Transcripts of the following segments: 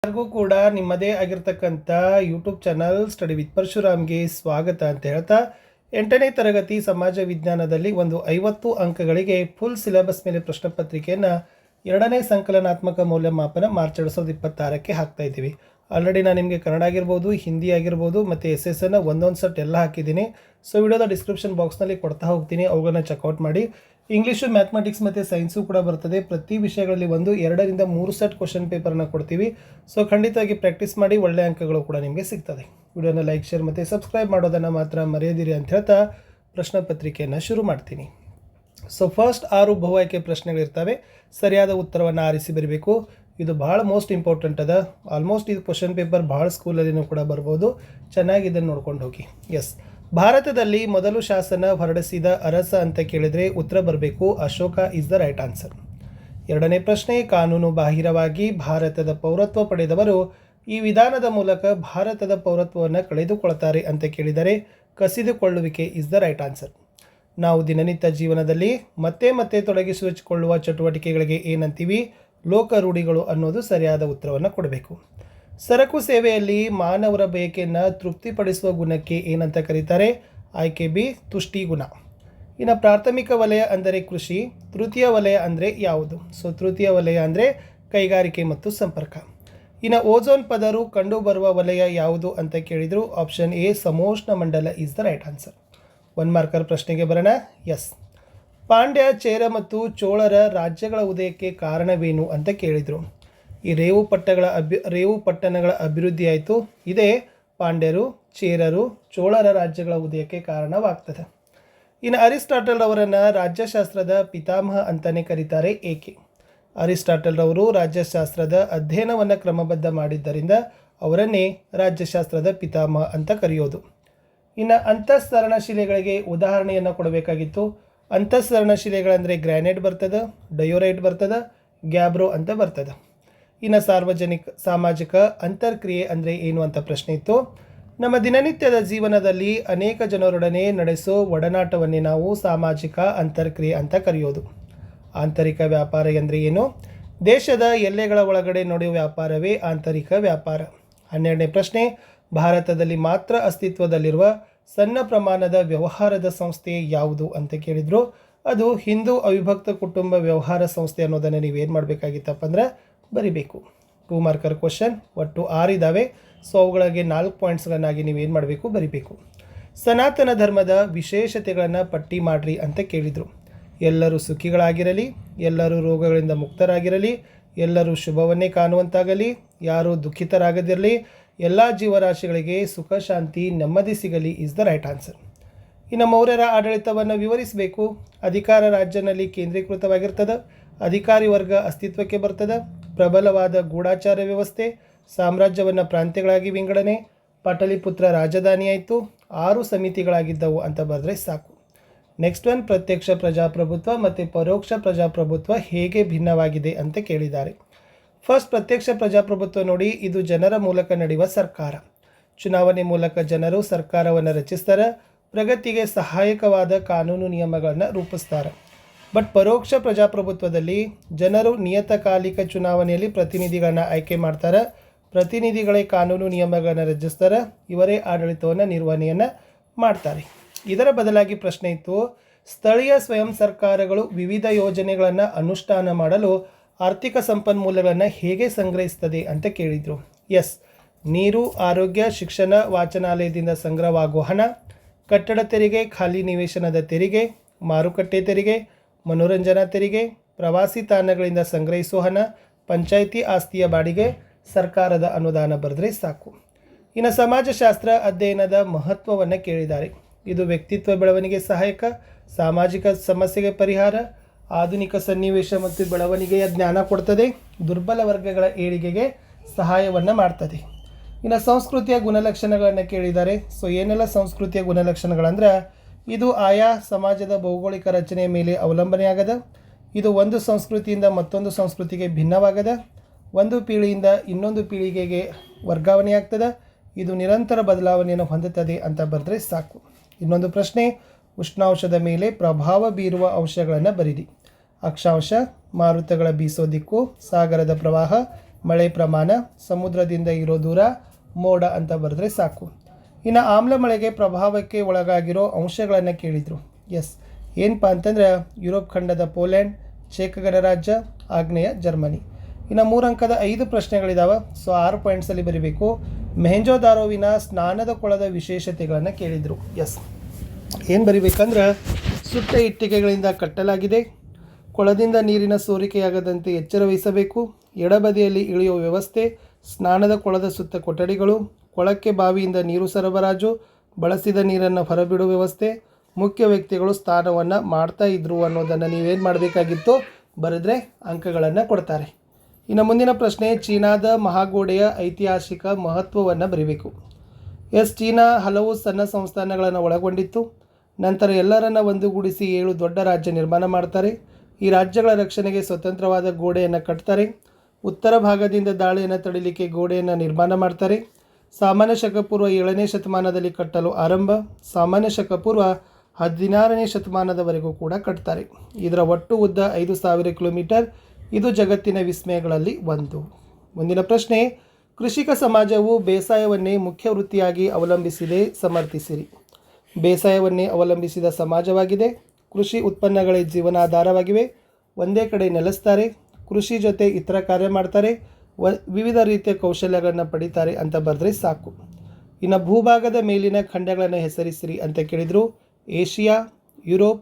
ಎಲ್ಲರಿಗೂ ಕೂಡ ನಿಮ್ಮದೇ ಆಗಿರ್ತಕ್ಕಂಥ ಯೂಟ್ಯೂಬ್ ಚಾನಲ್ ಸ್ಟಡಿ ವಿತ್ ಪರಶುರಾಮ್ಗೆ ಸ್ವಾಗತ ಅಂತ ಹೇಳ್ತಾ 8ನೇ ತರಗತಿ ಸಮಾಜ ವಿಜ್ಞಾನದಲ್ಲಿ ಒಂದು 50 ಅಂಕಗಳಿಗೆ ಫುಲ್ ಸಿಲೆಬಸ್ ಮೇಲೆ ಪ್ರಶ್ನೆ ಪತ್ರಿಕೆಯನ್ನು 2ನೇ ಸಂಕಲನಾತ್ಮಕ ಮೌಲ್ಯಮಾಪನ ಮಾರ್ಚ್ 2026ಕ್ಕೆ ಹಾಕ್ತಾ ಇದ್ದೀವಿ. ಆಲ್ರೆಡಿ ನಾನು ನಿಮಗೆ ಕನ್ನಡ ಆಗಿರ್ಬೋದು, ಹಿಂದಿ ಆಗಿರ್ಬೋದು ಮತ್ತು SSನ ಒಂದೊಂದು ಸೆಟ್ ಎಲ್ಲ ಹಾಕಿದ್ದೀನಿ. ಸೊ ವಿಡಿಯೋದ ಡಿಸ್ಕ್ರಿಪ್ಷನ್ ಬಾಕ್ಸ್ನಲ್ಲಿ ಕೊಡ್ತಾ ಹೋಗ್ತೀನಿ, ಅವುಗಳನ್ನ ಚೆಕ್ಔಟ್ ಮಾಡಿ. ಇಂಗ್ಲೀಷು, ಮ್ಯಾಥಮೆಟಿಕ್ಸ್ ಮತ್ತು ಸೈನ್ಸು ಕೂಡ ಬರ್ತದೆ. ಪ್ರತಿ ವಿಷಯಗಳಲ್ಲಿ 2 ರಿಂದ 3 ಸೆಟ್ ಕ್ವಶನ್ ಪೇಪರ್ನ ಕೊಡ್ತೀವಿ. ಸೊ ಖಂಡಿತವಾಗಿ ಪ್ರಾಕ್ಟೀಸ್ ಮಾಡಿ, ಒಳ್ಳೆ ಅಂಕಗಳು ಕೂಡ ನಿಮಗೆ ಸಿಗ್ತದೆ. ವಿಡಿಯೋನ ಲೈಕ್, ಶೇರ್ ಮತ್ತು ಸಬ್ಸ್ಕ್ರೈಬ್ ಮಾಡೋದನ್ನು ಮಾತ್ರ ಮರೆಯದಿರಿ ಅಂತ ಹೇಳ್ತಾ ಪ್ರಶ್ನೆ ಪತ್ರಿಕೆಯನ್ನು ಶುರು ಮಾಡ್ತೀನಿ. ಸೊ ಫಸ್ಟ್ 6 ಬಹು ಆಯ್ಕೆ ಪ್ರಶ್ನೆಗಳಿರ್ತವೆ. ಸರಿಯಾದ ಉತ್ತರವನ್ನು ಆರಿಸಿ ಬರೀಬೇಕು. ಇದು ಭಾಳ ಮೋಸ್ಟ್ ಇಂಪಾರ್ಟೆಂಟ್ ಅದ. ಆಲ್ಮೋಸ್ಟ್ ಇದು ಕ್ವಶನ್ ಪೇಪರ್ ಭಾಳ ಸ್ಕೂಲಲ್ಲಿನೂ ಕೂಡ ಬರ್ಬೋದು. ಚೆನ್ನಾಗಿ ಇದನ್ನು ನೋಡ್ಕೊಂಡು ಹೋಗಿ. ಎಸ್, ಭಾರತದಲ್ಲಿ ಮೊದಲು ಶಾಸನ ಹೊರಡಿಸಿದ ಅರಸ ಅಂತ ಕೇಳಿದರೆ ಉತ್ತರ ಬರಬೇಕು Ashoka is the right answer. 2ನೇ ಪ್ರಶ್ನೆ, ಕಾನೂನು ಬಾಹಿರವಾಗಿ ಭಾರತದ ಪೌರತ್ವ ಪಡೆದವರು ಈ ವಿಧಾನದ ಮೂಲಕ ಭಾರತದ ಪೌರತ್ವವನ್ನು ಕಳೆದುಕೊಳ್ತಾರೆ ಅಂತ ಕೇಳಿದರೆ ಕಸಿದುಕೊಳ್ಳುವಿಕೆ ಇಸ್ ದ ರೈಟ್ ಆನ್ಸರ್. ನಾವು ದಿನನಿತ್ಯ ಜೀವನದಲ್ಲಿ ಮತ್ತೆ ಮತ್ತೆ ತೊಡಗಿಸಿಕೊಳ್ಳುವ ಚಟುವಟಿಕೆಗಳಿಗೆ ಏನಂತೀವಿ? ಲೋಕ ರೂಢಿಗಳು ಅನ್ನೋದು ಸರಿಯಾದ ಉತ್ತರವನ್ನು ಕೊಡಬೇಕು. ಸರಕು ಸೇವೆಯಲ್ಲಿ ಮಾನವರ ಬಯಕೆಯನ್ನು ತೃಪ್ತಿಪಡಿಸುವ ಗುಣಕ್ಕೆ ಏನಂತ ಕರೀತಾರೆ? ಆಯ್ಕೆ ಬಿ, ತುಷ್ಟಿ ಗುಣ. ಇನ್ನು ಪ್ರಾಥಮಿಕ ವಲಯ ಅಂದರೆ ಕೃಷಿ, ತೃತೀಯ ವಲಯ ಅಂದರೆ ಯಾವುದು? ಸೊ ತೃತೀಯ ವಲಯ ಅಂದರೆ ಕೈಗಾರಿಕೆ ಮತ್ತು ಸಂಪರ್ಕ. ಇನ್ನು ಓಝೋನ್ ಪದರು ಕಂಡುಬರುವ ವಲಯ ಯಾವುದು ಅಂತ ಕೇಳಿದರು ಆಪ್ಷನ್ ಎ, ಸಮೋಷ್ಣ ಮಂಡಲ is the right answer. 1 marker ಪ್ರಶ್ನೆಗೆ ಬರೋಣ. ಎಸ್, ಪಾಂಡ್ಯ, ಚೇರ ಮತ್ತು ಚೋಳರ ರಾಜ್ಯಗಳ ಉದಯಕ್ಕೆ ಕಾರಣವೇನು ಅಂತ ಕೇಳಿದರು. ಈ ರೇವು ಪಟ್ಟಣಗಳ ಅಭಿವೃದ್ಧಿ ಆಯಿತು. ಇದೇ ಪಾಂಡ್ಯರು, ಚೇರರು, ಚೋಳರ ರಾಜ್ಯಗಳ ಉದಯಕ್ಕೆ ಕಾರಣವಾಗ್ತದೆ. ಇನ್ನು ಅರಿಸ್ಟಾಟಲ್ ಅವರನ್ನು ರಾಜ್ಯಶಾಸ್ತ್ರದ ಪಿತಾಮಹ ಅಂತಲೇ ಕರೀತಾರೆ, ಏಕೆ? ಅರಿಸ್ಟಾಟಲ್ ಅವರು ರಾಜ್ಯಶಾಸ್ತ್ರದ ಅಧ್ಯಯನವನ್ನು ಕ್ರಮಬದ್ಧ ಮಾಡಿದ್ದರಿಂದ ಅವರನ್ನೇ ರಾಜ್ಯಶಾಸ್ತ್ರದ ಪಿತಾಮಹ ಅಂತ ಕರೆಯೋದು. ಇನ್ನು ಅಂತಃಸರಣ ಶಿಲೆಗಳಿಗೆ ಉದಾಹರಣೆಯನ್ನು ಕೊಡಬೇಕಾಗಿತ್ತು. ಅಂತಃಸರಣ ಶಿಲೆಗಳಂದರೆ ಗ್ರ್ಯಾನೈಟ್ ಬರ್ತದೆ, ಡಯೋರೈಟ್ ಬರ್ತದೆ, ಗ್ಯಾಬ್ರೋ ಅಂತ ಬರ್ತದೆ. ಇನ್ನು ಸಾಮಾಜಿಕ ಅಂತರ್ಕ್ರಿಯೆ ಅಂದರೆ ಏನು ಅಂತ ಪ್ರಶ್ನೆ ಇತ್ತು. ನಮ್ಮ ದಿನನಿತ್ಯದ ಜೀವನದಲ್ಲಿ ಅನೇಕ ಜನರೊಡನೆ ನಡೆಸೋ ಒಡನಾಟವನ್ನೇ ನಾವು ಸಾಮಾಜಿಕ ಅಂತರ್ಕ್ರಿಯೆ ಅಂತ ಕರೆಯೋದು. ಆಂತರಿಕ ವ್ಯಾಪಾರ ಎಂದರೆ ಏನು? ದೇಶದ ಎಲ್ಲೆಗಳ ಒಳಗಡೆ ನಡೆಯುವ ವ್ಯಾಪಾರವೇ ಆಂತರಿಕ ವ್ಯಾಪಾರ. 12ನೇ ಪ್ರಶ್ನೆ, ಭಾರತದಲ್ಲಿ ಮಾತ್ರ ಅಸ್ತಿತ್ವದಲ್ಲಿರುವ ಸಣ್ಣ ಪ್ರಮಾಣದ ವ್ಯವಹಾರದ ಸಂಸ್ಥೆ ಯಾವುದು ಅಂತ ಕೇಳಿದರು. ಅದು ಹಿಂದೂ ಅವಿಭಕ್ತ ಕುಟುಂಬ ವ್ಯವಹಾರ ಸಂಸ್ಥೆ ಅನ್ನೋದನ್ನು ನೀವೇನು ಮಾಡಬೇಕಾಗಿತ್ತಪ್ಪ ಅಂದ್ರೆ ಬರಿಬೇಕು. 2 ಮಾರ್ಕರ್ ಕ್ವಶನ್, ಒಟ್ಟು 6 ಇದ್ದಾವೆ. ಸೊ ಅವುಗಳಿಗೆ 4 ಪಾಯಿಂಟ್ಸ್ಗಳನ್ನಾಗಿ ನೀವೇನು ಮಾಡಬೇಕು? ಬರಿಬೇಕು. ಸನಾತನ ಧರ್ಮದ ವಿಶೇಷತೆಗಳನ್ನು ಪಟ್ಟಿ ಮಾಡಿರಿ ಅಂತ ಕೇಳಿದರು. ಎಲ್ಲರೂ ಸುಖಿಗಳಾಗಿರಲಿ, ಎಲ್ಲರೂ ರೋಗಗಳಿಂದ ಮುಕ್ತರಾಗಿರಲಿ, ಎಲ್ಲರೂ ಶುಭವನ್ನೇ ಕಾಣುವಂತಾಗಲಿ, ಯಾರೂ ದುಃಖಿತರಾಗದಿರಲಿ, ಎಲ್ಲ ಜೀವರಾಶಿಗಳಿಗೆ ಸುಖ, ಶಾಂತಿ, ನೆಮ್ಮದಿ ಸಿಗಲಿ ಇಸ್ ದ ರೈಟ್ ಆನ್ಸರ್. ಇನ್ನು ಮೌರ್ಯರ ಆಡಳಿತವನ್ನು ವಿವರಿಸಬೇಕು. ಅಧಿಕಾರ ರಾಜ್ಯನಲ್ಲಿ ಕೇಂದ್ರೀಕೃತವಾಗಿರ್ತದೆ, ಅಧಿಕಾರಿ ವರ್ಗ ಅಸ್ತಿತ್ವಕ್ಕೆ ಬರ್ತದೆ, ಪ್ರಬಲವಾದ ಗೂಢಾಚಾರ ವ್ಯವಸ್ಥೆ, ಸಾಮ್ರಾಜ್ಯವನ್ನು ಪ್ರಾಂತ್ಯಗಳಾಗಿ ವಿಂಗಡಣೆ, ಪಾಟಲಿಪುತ್ರ ರಾಜಧಾನಿ ಆಯಿತು, 6 ಸಮಿತಿಗಳಾಗಿದ್ದವು ಅಂತ ಬರೆದ್ರೆ ಸಾಕು. ನೆಕ್ಸ್ಟ್ ಒನ್, ಪ್ರತ್ಯಕ್ಷ ಪ್ರಜಾಪ್ರಭುತ್ವ ಮತ್ತು ಪರೋಕ್ಷ ಪ್ರಜಾಪ್ರಭುತ್ವ ಹೇಗೆ ಭಿನ್ನವಾಗಿದೆ ಅಂತ ಕೇಳಿದ್ದಾರೆ. ಫಸ್ಟ್, ಪ್ರತ್ಯಕ್ಷ ಪ್ರಜಾಪ್ರಭುತ್ವ ನೋಡಿ, ಇದು ಜನರ ಮೂಲಕ ನಡೆಯುವ ಸರ್ಕಾರ. ಚುನಾವಣೆ ಮೂಲಕ ಜನರು ಸರ್ಕಾರವನ್ನು ರಚಿಸ್ತಾರೆ, ಪ್ರಗತಿಗೆ ಸಹಾಯಕವಾದ ಕಾನೂನು ನಿಯಮಗಳನ್ನು ರೂಪಿಸ್ತಾರೆ. ಬಟ್ ಪರೋಕ್ಷ ಪ್ರಜಾಪ್ರಭುತ್ವದಲ್ಲಿ ಜನರು ನಿಯತಕಾಲಿಕ ಚುನಾವಣೆಯಲ್ಲಿ ಪ್ರತಿನಿಧಿಗಳನ್ನ ಆಯ್ಕೆ ಮಾಡ್ತಾರೆ, ಪ್ರತಿನಿಧಿಗಳೇ ಕಾನೂನು ನಿಯಮಗಳನ್ನು ರಚಿಸ್ತಾರೆ, ಇವರೇ ಆಡಳಿತವನ್ನು ನಿರ್ವಹಣೆಯನ್ನು ಮಾಡ್ತಾರೆ. ಇದರ ಬದಲಾಗಿ ಪ್ರಶ್ನೆ ಇತ್ತು, ಸ್ಥಳೀಯ ಸ್ವಯಂ ಸರ್ಕಾರಗಳು ವಿವಿಧ ಯೋಜನೆಗಳನ್ನು ಅನುಷ್ಠಾನ ಮಾಡಲು ಆರ್ಥಿಕ ಸಂಪನ್ಮೂಲಗಳನ್ನು ಹೇಗೆ ಸಂಗ್ರಹಿಸ್ತದೆ ಅಂತ ಕೇಳಿದರು. ಎಸ್, ನೀರು, ಆರೋಗ್ಯ, ಶಿಕ್ಷಣ, ವಾಚನಾಲಯದಿಂದ ಸಂಗ್ರಹವಾಗುವ ಹಣ, ಕಟ್ಟಡ ತೆರಿಗೆ, ಖಾಲಿ ನಿವೇಶನದ ತೆರಿಗೆ, ಮಾರುಕಟ್ಟೆ ತೆರಿಗೆ, ಮನೋರಂಜನಾ ತೆರಿಗೆ, ಪ್ರವಾಸಿ ತಾಣಗಳಿಂದ ಸಂಗ್ರಹಿಸುವ ಹಣ, ಪಂಚಾಯಿತಿ ಆಸ್ತಿಯ ಬಾಡಿಗೆ, ಸರ್ಕಾರದ ಅನುದಾನ ಬರೆದ್ರೆ ಸಾಕು. ಇನ್ನು ಸಮಾಜಶಾಸ್ತ್ರ ಅಧ್ಯಯನದ ಮಹತ್ವವನ್ನು ಕೇಳಿದ್ದಾರೆ. ಇದು ವ್ಯಕ್ತಿತ್ವ ಬೆಳವಣಿಗೆ ಸಹಾಯಕ, ಸಾಮಾಜಿಕ ಸಮಸ್ಯೆಗೆ ಪರಿಹಾರ, ಆಧುನಿಕ ಸನ್ನಿವೇಶ ಮತ್ತು ಬೆಳವಣಿಗೆಯ ಜ್ಞಾನ ಕೊಡ್ತದೆ, ದುರ್ಬಲ ವರ್ಗಗಳ ಏಳಿಗೆಗೆ ಸಹಾಯವನ್ನು ಮಾಡ್ತದೆ. ಇನ್ನು ಸಂಸ್ಕೃತಿಯ ಗುಣಲಕ್ಷಣಗಳನ್ನು ಕೇಳಿದ್ದಾರೆ. ಸೊ ಏನೆಲ್ಲ ಸಂಸ್ಕೃತಿಯ ಗುಣಲಕ್ಷಣಗಳಂದ್ರೆ, ಇದು ಆಯಾ ಸಮಾಜದ ಭೌಗೋಳಿಕ ರಚನೆಯ ಮೇಲೆ ಅವಲಂಬನೆ ಆಗದ, ಇದು ಒಂದು ಸಂಸ್ಕೃತಿಯಿಂದ ಮತ್ತೊಂದು ಸಂಸ್ಕೃತಿಗೆ ಭಿನ್ನವಾಗದ, ಒಂದು ಪೀಳಿಗೆಯಿಂದ ಇನ್ನೊಂದು ಪೀಳಿಗೆಗೆ ವರ್ಗಾವಣೆ ಆಗ್ತದೆ, ಇದು ನಿರಂತರ ಬದಲಾವಣೆಯನ್ನು ಹೊಂದುತ್ತದೆ ಅಂತ ಬರೆದ್ರೆ ಸಾಕು. ಇನ್ನೊಂದು ಪ್ರಶ್ನೆ, ಉಷ್ಣಾಂಶದ ಮೇಲೆ ಪ್ರಭಾವ ಬೀರುವ ಅಂಶಗಳನ್ನು ಬರೀರಿ. ಅಕ್ಷಾಂಶ, ಮಾರುತಗಳ ಬೀಸೋ ದಿಕ್ಕು, ಸಾಗರದ ಪ್ರವಾಹ, ಮಳೆ ಪ್ರಮಾಣ, ಸಮುದ್ರದಿಂದ ಇರೋ ದೂರ, ಮೋಡ ಅಂತ ಬರೆದ್ರೆ ಸಾಕು. ಇನ್ನು ಆಮ್ಲ ಮಳೆಗೆ ಪ್ರಭಾವಕ್ಕೆ ಒಳಗಾಗಿರೋ ಅಂಶಗಳನ್ನು ಕೇಳಿದರು. ಎಸ್, ಏನಪ್ಪ ಅಂತಂದ್ರೆ ಯುರೋಪ್ ಖಂಡದ ಪೋಲ್ಯಾಂಡ್, ಚೆಕ್ ಗಣರಾಜ್ಯ, ಆಗ್ನೇಯ ಜರ್ಮನಿ. ಇನ್ನು 3 ಅಂಕದ 5 ಪ್ರಶ್ನೆಗಳಿದ್ದಾವೆ. ಸೊ 6 ಪಾಯಿಂಟ್ಸಲ್ಲಿ ಬರೀಬೇಕು. ಮೆಹೆಂಜೋದಾರೋವಿನ ಸ್ನಾನದ ಕೊಳದ ವಿಶೇಷತೆಗಳನ್ನು ಕೇಳಿದರು. ಎಸ್, ಏನು ಬರಿಬೇಕಂದ್ರೆ ಸುಟ್ಟ ಇಟ್ಟಿಗೆಗಳಿಂದ ಕಟ್ಟಲಾಗಿದೆ, ಕೊಳದಿಂದ ನೀರಿನ ಸೋರಿಕೆಯಾಗದಂತೆ ಎಚ್ಚರ ವಹಿಸಬೇಕು, ಎಡಬದಿಯಲ್ಲಿ ಇಳಿಯುವ ವ್ಯವಸ್ಥೆ, ಸ್ನಾನದ ಕೊಳದ ಸುತ್ತ ಕೊಠಡಿಗಳು, ಕೊಳಕ್ಕೆ ಬಾವಿಯಿಂದ ನೀರು ಸರಬರಾಜು, ಬಳಸಿದ ನೀರನ್ನು ಹೊರಬಿಡುವ ವ್ಯವಸ್ಥೆ, ಮುಖ್ಯ ವ್ಯಕ್ತಿಗಳು ಸ್ನಾನವನ್ನು ಮಾಡ್ತಾ ಇದ್ರು ಅನ್ನೋದನ್ನು ನೀವೇನು ಮಾಡಬೇಕಾಗಿತ್ತು ಬರೆದ್ರೆ ಅಂಕಗಳನ್ನು ಕೊಡ್ತಾರೆ. ಇನ್ನು ಮುಂದಿನ ಪ್ರಶ್ನೆ, ಚೀನಾದ ಮಹಾಗೋಡೆಯ ಐತಿಹಾಸಿಕ ಮಹತ್ವವನ್ನು ಬರೀಬೇಕು. ಎಸ್, ಚೀನಾ ಹಲವು ಸಣ್ಣ ಸಂಸ್ಥಾನಗಳನ್ನು ಒಳಗೊಂಡಿತ್ತು. ನಂತರ ಎಲ್ಲರನ್ನ ಒಂದುಗೂಡಿಸಿ 7 ದೊಡ್ಡ ರಾಜ್ಯ ನಿರ್ಮಾಣ ಮಾಡ್ತಾರೆ. ಈ ರಾಜ್ಯಗಳ ರಕ್ಷಣೆಗೆ ಸ್ವತಂತ್ರವಾದ ಗೋಡೆಯನ್ನು ಕಟ್ತಾರೆ. ಉತ್ತರ ಭಾಗದಿಂದ ದಾಳಿಯನ್ನು ತಡಿಲಿಕ್ಕೆ ಗೋಡೆಯನ್ನು ನಿರ್ಮಾಣ ಮಾಡ್ತಾರೆ. ಸಾಮಾನ್ಯ ಶಕ ಪೂರ್ವ 7ನೇ ಶತಮಾನದಲ್ಲಿ ಕಟ್ಟಲು ಆರಂಭ, ಸಾಮಾನ್ಯ ಶಕ ಪೂರ್ವ 16ನೇ ಶತಮಾನದವರೆಗೂ ಕೂಡ ಕಟ್ತಾರೆ. ಇದರ ಒಟ್ಟು ಉದ್ದ 5000 ಕಿಲೋಮೀಟರ್. ಇದು ಜಗತ್ತಿನ ವಿಸ್ಮಯಗಳಲ್ಲಿ ಒಂದು. ಮುಂದಿನ ಪ್ರಶ್ನೆ, ಕೃಷಿಕ ಸಮಾಜವು ಬೇಸಾಯವನ್ನೇ ಮುಖ್ಯ ವೃತ್ತಿಯಾಗಿ ಅವಲಂಬಿಸಿದೆ, ಸಮರ್ಥಿಸಿರಿ. ಬೇಸಾಯವನ್ನೇ ಅವಲಂಬಿಸಿದ ಸಮಾಜವಾಗಿದೆ. ಕೃಷಿ ಉತ್ಪನ್ನಗಳೇ ಜೀವನಾಧಾರವಾಗಿವೆ. ಒಂದೇ ಕಡೆ ನೆಲೆಸ್ತಾರೆ, ಕೃಷಿ ಜೊತೆ ಇತರ ಕಾರ್ಯ ಮಾಡ್ತಾರೆ, ವಿವಿಧ ರೀತಿಯ ಕೌಶಲ್ಯಗಳನ್ನು ಪಡಿತಾರೆ ಅಂತ ಬರೆದ್ರೆ ಸಾಕು. ಇನ್ನು ಭೂಭಾಗದ ಮೇಲಿನ ಖಂಡಗಳನ್ನು ಹೆಸರಿಸಿರಿ ಅಂತ ಕೇಳಿದರು. ಏಷ್ಯಾ, ಯುರೋಪ್,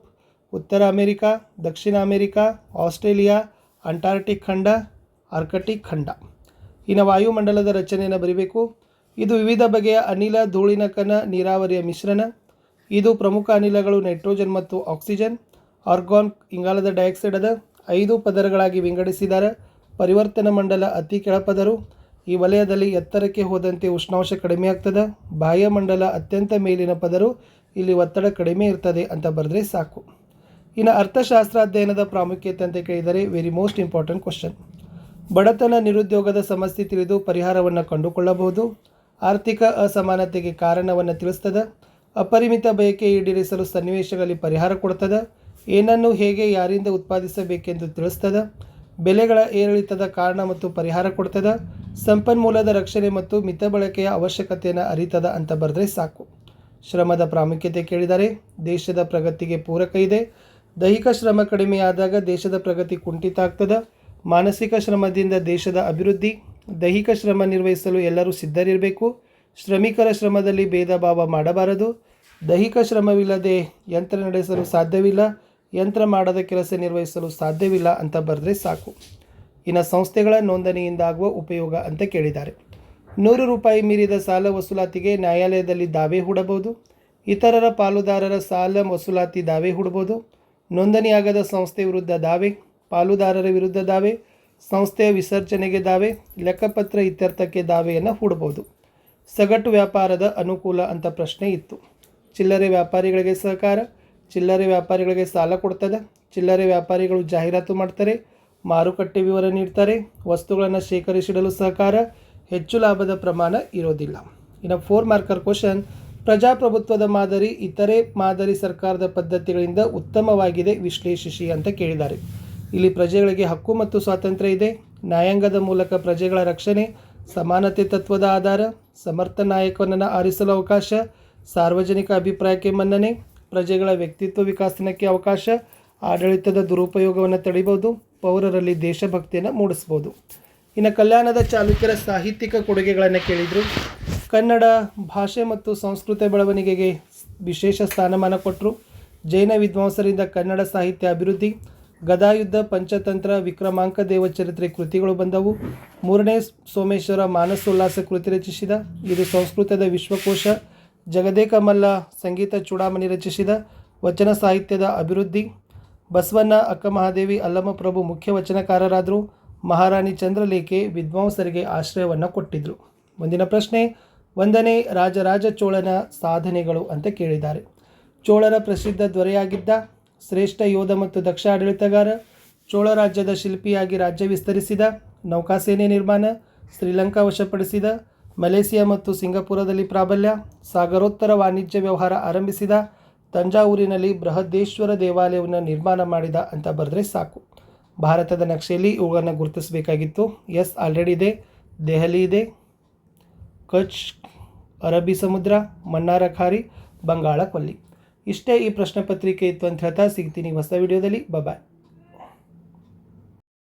ಉತ್ತರ ಅಮೆರಿಕಾ, ದಕ್ಷಿಣ ಅಮೆರಿಕಾ, ಆಸ್ಟ್ರೇಲಿಯಾ, ಅಂಟಾರ್ಟಿಕ್ ಖಂಡ, ಆರ್ಕಟಿಕ್ ಖಂಡ. ಇನ್ನು ವಾಯುಮಂಡಲದ ರಚನೆಯನ್ನು ಬರೀಬೇಕು. ಇದು ವಿವಿಧ ಬಗೆಯ ಅನಿಲ, ಧೂಳಿನ ಕಣ, ನೀರಾವರಿಯ ಮಿಶ್ರಣ. ಇದು ಪ್ರಮುಖ ಅನಿಲಗಳು ನೈಟ್ರೋಜನ್ ಮತ್ತು ಆಕ್ಸಿಜನ್, ಆರ್ಗಾನ್, ಇಂಗಾಲದ ಡೈಆಕ್ಸೈಡ್ ಅದ 5 ಪದರಗಳಾಗಿ ವಿಂಗಡಿಸಿದ್ದಾರೆ. ಪರಿವರ್ತನ ಮಂಡಲ ಅತಿ ಕೆಳಪದರು. ಈ ವಲಯದಲ್ಲಿ ಎತ್ತರಕ್ಕೆ ಹೋದಂತೆ ಉಷ್ಣಾಂಶ ಕಡಿಮೆ ಆಗ್ತದೆ. ಬಾಹ್ಯ ಮಂಡಲ ಅತ್ಯಂತ ಮೇಲಿನ ಪದರು, ಇಲ್ಲಿ ಒತ್ತಡ ಕಡಿಮೆ ಇರ್ತದೆ ಅಂತ ಬರೆದ್ರೆ ಸಾಕು. ಇನ್ನು ಅರ್ಥಶಾಸ್ತ್ರ ಅಧ್ಯಯನದ ಪ್ರಾಮುಖ್ಯತೆ ಅಂತ ಕೇಳಿದರೆ ವೆರಿ ಮೋಸ್ಟ್ ಇಂಪಾರ್ಟೆಂಟ್ ಕ್ವಶನ್. ಬಡತನ, ನಿರುದ್ಯೋಗದ ಸಮಸ್ಯೆ ತಿಳಿದು ಪರಿಹಾರವನ್ನು ಕಂಡುಕೊಳ್ಳಬಹುದು. ಆರ್ಥಿಕ ಅಸಮಾನತೆಗೆ ಕಾರಣವನ್ನು ತಿಳಿಸ್ತದೆ. ಅಪರಿಮಿತ ಬಯಕೆ ಈಡೇರಿಸಲು ಸನ್ನಿವೇಶಗಳಲ್ಲಿ ಪರಿಹಾರ ಕೊಡ್ತದೆ. ಏನನ್ನು ಹೇಗೆ ಯಾರಿಂದ ಉತ್ಪಾದಿಸಬೇಕೆಂದು ತಿಳಿಸ್ತದೆ. ಬೆಲೆಗಳ ಏರಿಳಿತದ ಕಾರಣ ಮತ್ತು ಪರಿಹಾರ ಕೊಡ್ತದೆ. ಸಂಪನ್ಮೂಲದ ರಕ್ಷಣೆ ಮತ್ತು ಮಿತ ಬಳಕೆಯ ಅವಶ್ಯಕತೆಯನ್ನು ಅರಿತದ ಅಂತ ಬರೆದ್ರೆ ಸಾಕು. ಶ್ರಮದ ಪ್ರಾಮುಖ್ಯತೆ ಕೇಳಿದರೆ ದೇಶದ ಪ್ರಗತಿಗೆ ಪೂರಕ ಇದೆ. ದೈಹಿಕ ಶ್ರಮ ಕಡಿಮೆಯಾದಾಗ ದೇಶದ ಪ್ರಗತಿ ಕುಂಠಿತ ಆಗ್ತದೆ. ಮಾನಸಿಕ ಶ್ರಮದಿಂದ ದೇಶದ ಅಭಿವೃದ್ಧಿ. ದೈಹಿಕ ಶ್ರಮ ನಿರ್ವಹಿಸಲು ಎಲ್ಲರೂ ಸಿದ್ಧರಿರಬೇಕು. ಶ್ರಮಿಕರ ಶ್ರಮದಲ್ಲಿ ಭೇದ ಭಾವ ಮಾಡಬಾರದು. ದೈಹಿಕ ಶ್ರಮವಿಲ್ಲದೆ ಯಂತ್ರ ನಡೆಸಲು ಸಾಧ್ಯವಿಲ್ಲ, ಯಂತ್ರ ಮಾಡದ ಕೆಲಸ ನಿರ್ವಹಿಸಲು ಸಾಧ್ಯವಿಲ್ಲ ಅಂತ ಬರೆದ್ರೆ ಸಾಕು. ಇನ್ನು ಸಂಸ್ಥೆಗಳ ನೋಂದಣಿಯಿಂದ ಆಗುವ ಉಪಯೋಗ ಅಂತ ಕೇಳಿದ್ದಾರೆ. 100 ರೂಪಾಯಿ ಮೀರಿದ ಸಾಲ ವಸೂಲಾತಿಗೆ ನ್ಯಾಯಾಲಯದಲ್ಲಿ ದಾವೆ ಹೂಡಬಹುದು. ಇತರರ ಪಾಲುದಾರರ ಸಾಲ ವಸೂಲಾತಿ ದಾವೆ ಹೂಡಬಹುದು. ನೋಂದಣಿಯಾಗದ ಸಂಸ್ಥೆ ವಿರುದ್ಧ ದಾವೆ, ಪಾಲುದಾರರ ವಿರುದ್ಧ ದಾವೆ, ಸಂಸ್ಥೆಯ ವಿಸರ್ಜನೆಗೆ ದಾವೆ, ಲೆಕ್ಕಪತ್ರ ಇತ್ಯರ್ಥಕ್ಕೆ ದಾವೆಯನ್ನು ಹೂಡಬಹುದು. ಸಗಟು ವ್ಯಾಪಾರದ ಅನುಕೂಲ ಅಂತ ಪ್ರಶ್ನೆ ಇತ್ತು. ಚಿಲ್ಲರೆ ವ್ಯಾಪಾರಿಗಳಿಗೆ ಸಹಕಾರ, ಚಿಲ್ಲರೆ ವ್ಯಾಪಾರಿಗಳಿಗೆ ಸಾಲ ಕೊಡ್ತದೆ. ಚಿಲ್ಲರೆ ವ್ಯಾಪಾರಿಗಳು ಜಾಹೀರಾತು ಮಾಡ್ತಾರೆ, ಮಾರುಕಟ್ಟೆ ವಿವರ ನೀಡ್ತಾರೆ, ವಸ್ತುಗಳನ್ನು ಶೇಖರಿಸಿಡಲು ಸಹಕಾರ, ಹೆಚ್ಚು ಲಾಭದ ಪ್ರಮಾಣ ಇರೋದಿಲ್ಲ. ಇನ್ನು 4 ಮಾರ್ಕರ್ ಕ್ವಶನ್, ಪ್ರಜಾಪ್ರಭುತ್ವದ ಮಾದರಿ ಇತರೆ ಮಾದರಿ ಸರ್ಕಾರದ ಪದ್ಧತಿಗಳಿಂದ ಉತ್ತಮವಾಗಿದೆ, ವಿಶ್ಲೇಷಿಸಿ ಅಂತ ಕೇಳಿದ್ದಾರೆ. ಇಲ್ಲಿ ಪ್ರಜೆಗಳಿಗೆ ಹಕ್ಕು ಮತ್ತು ಸ್ವಾತಂತ್ರ್ಯ ಇದೆ. ನ್ಯಾಯಾಂಗದ ಮೂಲಕ ಪ್ರಜೆಗಳ ರಕ್ಷಣೆ, ಸಮಾನತೆ ತತ್ವದ ಆಧಾರ, ಸಮರ್ಥ ನಾಯಕನನ್ನು ಆರಿಸಲು ಅವಕಾಶ, ಸಾರ್ವಜನಿಕ ಅಭಿಪ್ರಾಯಕ್ಕೆ ಮನ್ನಣೆ, ಪ್ರಜೆಗಳ ವ್ಯಕ್ತಿತ್ವ ವಿಕಾಸನಕ್ಕೆ ಅವಕಾಶ, ಆಡಳಿತದ ದುರುಪಯೋಗವನ್ನು ತಡೆಯಬಹುದು, ಪೌರರಲ್ಲಿ ದೇಶಭಕ್ತಿಯನ್ನು ಮೂಡಿಸ್ಬೋದು. ಇನ್ನು ಕಲ್ಯಾಣದ ಚಾಲುಕ್ಯರ ಸಾಹಿತ್ಯಿಕ ಕೊಡುಗೆಗಳನ್ನು ಕೇಳಿದರು. ಕನ್ನಡ ಭಾಷೆ ಮತ್ತು ಸಂಸ್ಕೃತಿ ಬೆಳವಣಿಗೆಗೆ ವಿಶೇಷ ಸ್ಥಾನಮಾನ ಕೊಟ್ಟರು. ಜೈನ ವಿದ್ವಾಂಸರಿಂದ ಕನ್ನಡ ಸಾಹಿತ್ಯ ಅಭಿವೃದ್ಧಿ, ಗದಾಯುದ್ಧ, ಪಂಚತಂತ್ರ, ವಿಕ್ರಮಾಂಕ ದೇವಚರಿತ್ರೆ ಕೃತಿಗಳು ಬಂದವು. 3ನೇ ಸೋಮೇಶ್ವರ ಮಾನಸೋಲ್ಲಾಸ ಕೃತಿ ರಚಿಸಿದ. ಇದು ಸಂಸ್ಕೃತದ ವಿಶ್ವಕೋಶ. ಜಗದೇಕ ಮಲ್ಲ ಸಂಗೀತ ಚೂಡಾಮಣಿ ರಚಿಸಿದ. ವಚನ ಸಾಹಿತ್ಯದ ಅಭಿವೃದ್ಧಿ. ಬಸವಣ್ಣ, ಅಕ್ಕಮಹಾದೇವಿ, ಅಲ್ಲಮಪ್ರಭು ಮುಖ್ಯ ವಚನಕಾರರಾದರು. ಮಹಾರಾಣಿ ಚಂದ್ರಲೇಖೆ ವಿದ್ವಾಂಸರಿಗೆ ಆಶ್ರಯವನ್ನು ಕೊಟ್ಟಿದ್ದರು. ಮುಂದಿನ ಪ್ರಶ್ನೆ, 1ನೇ ರಾಜರಾಜ ಚೋಳನ ಸಾಧನೆಗಳು ಅಂತ ಕೇಳಿದ್ದಾರೆ. ಚೋಳರ ಪ್ರಸಿದ್ಧ ದೊರೆಯಾಗಿದ್ದ, ಶ್ರೇಷ್ಠ ಯೋಧ ಮತ್ತು ದಕ್ಷ ಆಡಳಿತಗಾರ, ಚೋಳ ರಾಜ್ಯದ ಶಿಲ್ಪಿಯಾಗಿ ರಾಜ್ಯ ವಿಸ್ತರಿಸಿದ, ನೌಕಾಸೇನೆ ನಿರ್ಮಾಣ, ಶ್ರೀಲಂಕಾ ವಶಪಡಿಸಿದ, ಮಲೇಸಿಯಾ ಮತ್ತು ಸಿಂಗಪುರದಲ್ಲಿ ಪ್ರಾಬಲ್ಯ, ಸಾಗರೋತ್ತರ ವಾಣಿಜ್ಯ ವ್ಯವಹಾರ ಆರಂಭಿಸಿದ, ತಂಜಾವೂರಿನಲ್ಲಿ ಬೃಹದೇಶ್ವರ ದೇವಾಲಯವನ್ನು ನಿರ್ಮಾಣ ಮಾಡಿದ ಅಂತ ಬರೆದ್ರೆ ಸಾಕು. ಭಾರತದ ನಕ್ಷೆಯಲ್ಲಿ ಇವುಗಳನ್ನು ಗುರುತಿಸಬೇಕಾಗಿತ್ತು. ಎಸ್, ಆಲ್ರೆಡಿ ಇದೆ. ದೆಹಲಿ ಇದೆ, ಕಚ್, ಅರಬ್ಬಿ ಸಮುದ್ರ, ಮನ್ನಾರ ಖಾರಿ, ಬಂಗಾಳ ಕೊಲ್ಲಿ. ಇಷ್ಟೇ ಈ ಪ್ರಶ್ನೆ ಪತ್ರಿಕೆ ಇತ್ತು ಅಂತ ಹೇಳ್ತಾ ಸಿಗ್ತೀನಿ ಹೊಸ ವಿಡಿಯೋದಲ್ಲಿ. ಬಾಯ್.